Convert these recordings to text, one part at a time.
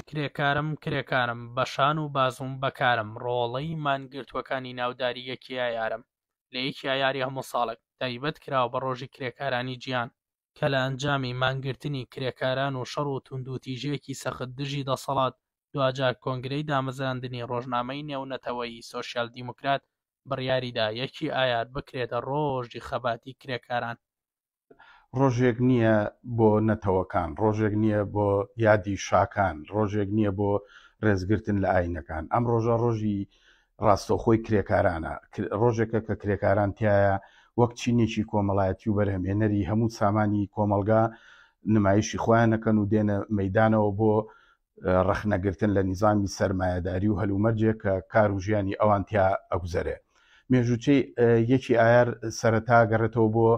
کرێکارم بەشان و بازوم بەکارم ڕۆڵەی مانگرتووەکانی ناوداری یەکیە یارم لە یەکی یاری هەموو ساڵێک تایبەت کراوە بە ڕۆژی کرێکارانی جیهان کە لە ئەنجامی مانگرتنی کرێکاران و شەڕ و توندوتیژەیەکی سەخت دژی دەسەڵات دوجار کۆنگرەی دامەزراندنی ڕۆژنامەی نێونەتەوەیی سۆشیال دیموکرات بڕیاریدا یەکی ئایار بکرێتە ڕۆژی خەباتی کرێکاران. ڕۆژێک نییە بۆ نەتەوەکان، ڕۆژێک نییە بۆ یادی شاکان، ڕۆژێک نییە بۆ ڕێزگرتن لە ئاینەکان. ئەم ڕۆژە ڕۆژی ڕاستەوخۆی کرێکارانە، ڕۆژێکە کە کرێکاران تایە وەک چینێکی کۆمەڵایەتی و بەرهەمهێنەری هەموو سامانی کۆمەلگا نمایشی خۆیان نەکەن و دێنە مەیدانەوە بۆ ڕەخنەگرتن لە نیزامی سەرمایەداری و هەلومەرجێک کە کار و ژیانی ئەوان تیا ئەگوزەرێ. مێژوچەی یەکی ئایار سەرەتا گەڕێتەوە بۆ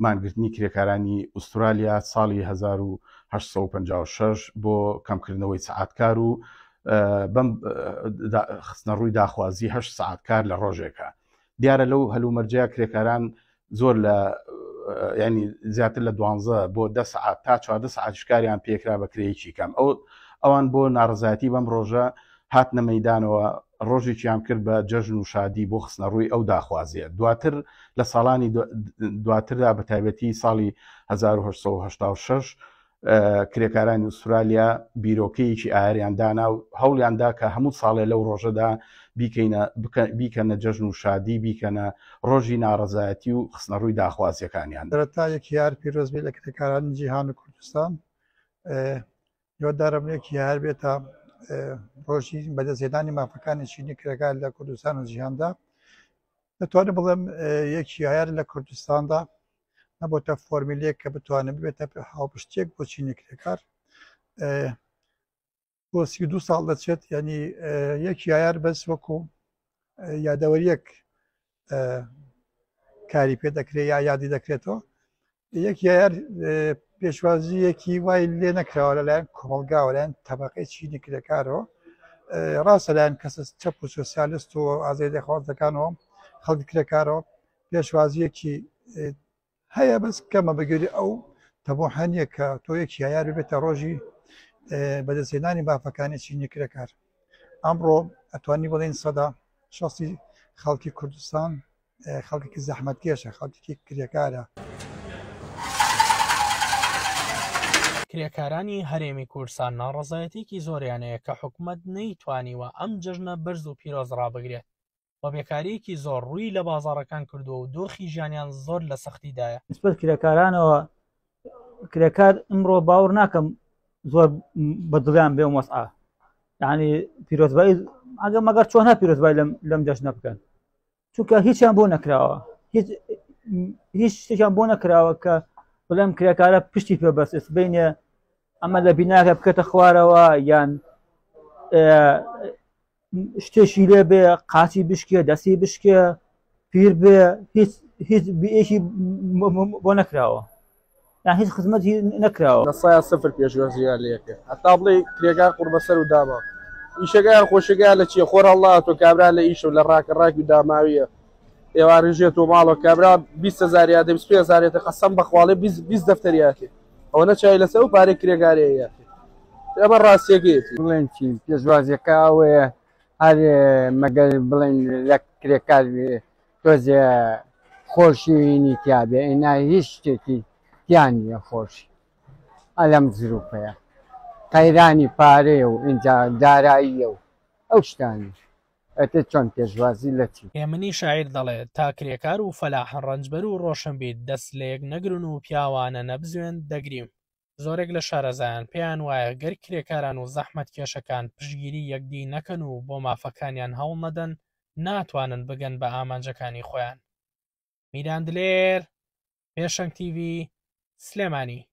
مانگرتنی کرێکارانی ئوسترالیا ساڵی 1856 بۆ کەمکردنەوەی سەعاتکار و بەم خستنە ڕووی داخوازی 8 سەعاتکار لە ڕۆژێکە. دیارە لەو هەلومەرجەیە کرێکاران زۆر لە ینی زیاتر لە 12 بۆ 10 سەعات تا 14 سەعات شکاریان پێکرا بە کرێیەکی کەم. ئەوان بۆ ناڕزایەتی بەم ڕۆژە هاتنە مەیدانەوە، ڕۆژێکیان کرد بە جەژن و شادی بۆ خستنە ڕووی ئەو داخوازیە. دواتر لە ساڵانی دواتردا بە تایبەتی ساڵی 1986 کرێکارانی ئوسترالیا بیرۆکەیەکی ئایاریاندانا و هەوڵیاندا کە هەموو ساڵێ لەو ڕۆژەدا بیکەنە جەژن و شادی، بیکەنە ڕۆژی ناڕزایەتی و خستنە ڕووی داخوازیەکانیان. دەرەتا یەکی یار پیرۆزبێت لە کرێکارانی جیهان و کوردستان یۆدارم یەکی یار بێتە ڕۆژی بەدەستهێنانی مافەکانی چینی کرێکار لە کوردستان و جیهاندا. دەتوانم بڵێم یەکی یار لە کوردستاندا نەبووتە فۆرمیلێک کە بتوانێت ببێتە هاوپشتێک بۆ چینی کرێکار. بۆ 32 ساڵ دەچێت، ینی یەکی یار بەس وەکو یادەوەریەک کاری پێ دەکرێت یا یادی دەکرێتەوە. یەکی یار پێشوازیەکی وای لێ نەکراوە لەلایەن کۆمەلگاوە لایەن تەبەقەی چینی کرێکارەوە. ڕاستە لایەن کەسە چەپ و سۆسیالیست و ئازادی خواستەکانەوە خەڵکی کرێکارەوە پێشوازیەکی هەیە، بەس کەمە بەگوێری ئەو تەبۆحەنیە کە تۆ یەکی یار ببێتە ڕۆژی بەدەستهێنانی بافەکانی چینی کرێکار. ئەمڕۆ ئەتوانی بڵێن سەدا شەخسی خەڵکی کوردستان خەڵکێکی زەحمەتکێشە، خەڵکێکی کرێکارە. کرێکارانی هەرێمی کوردستان ناڕەزایەتێکی زۆریانەیە کە حکوومەت نەیتوانیوە ئەم جەژنە بەرز و پیرۆز ڕابگرێت بە بێکاریەکی زۆر ڕووی لە بازاڕەکان کردووە و دۆخی ژیانیان زۆر لە سەختیدایە. نسبەت کرێکارانەوە کرێکار ئمڕۆ باوەڕ ناکەم زۆر بەدڵیان بێ وەسعە، یعنی پیرۆزبایی ئەگەر مەگەر چۆنە پیرۆزبایی لەم جەژنە بکەن، چونکە هیچیان بۆ نەکراوە، هیچ شتێکیان بۆ نەکراوە کە بڵێم کرێکارە پشتی پێ بەست بینێ ئەمە لە بیناکە بکەتە خوارەوە یان شتێکی لێ بێ قاچی بشکێ دەستی بشکێ پیر بێ، هیچ بێشی بۆ نەکراوە، یان هیچ خزمەتی نەکراوە. لە سایە سفر پێشوازیان لێکێ هەتا بڵێ کرێکار قوڕ بەسەر و داما ئیشەکەیان خۆشەکەیان لە چیە خۆر هەڵاتۆ کابرا لە ئیش و لە ڕاکەڕاکی و داماویە ئێوارژێت و ماڵەوە کابرا 20,000 یا 25,000 قەسەم بەخواڵێ 20 دەفتەریاکێ ئەوە نەچای لەسەر و پارێک کرێکارەیە ئەمە ڕاستیەکەیەتی بڵێن چی پێشوازیەکە ئەوەیە هەر مەگەر بڵێن لە کرێکار تۆزێ خۆشیوینی تیابێ ئینا هیچ شتێکی تیان نییە خۆشی ئەلەم زروپەیە قەیرانی پارەیە و ئینجا داراییە و ئەو شتانی ئەتە چۆن پێشوازی لە چی. هێمنی شاعیر دەڵێت تا کرێکار و فەلاح ڕەنجبەر و ڕۆشنبیت دەست لە یەک نەگرن و پیاوانە نەبزوێن دەگریم. زۆرێک لە شارەزایان پێیان وایە گەر کرێکاران و زەحمەت کێشەکان پشگیری یەکدی نەکەن و بۆ مافەکانیان هەوڵ نەدەن ناتوانن بگەن بە ئامانجەکانی خۆیان. میران دلێر، پێشەنگ تیڤی، سلێمانی.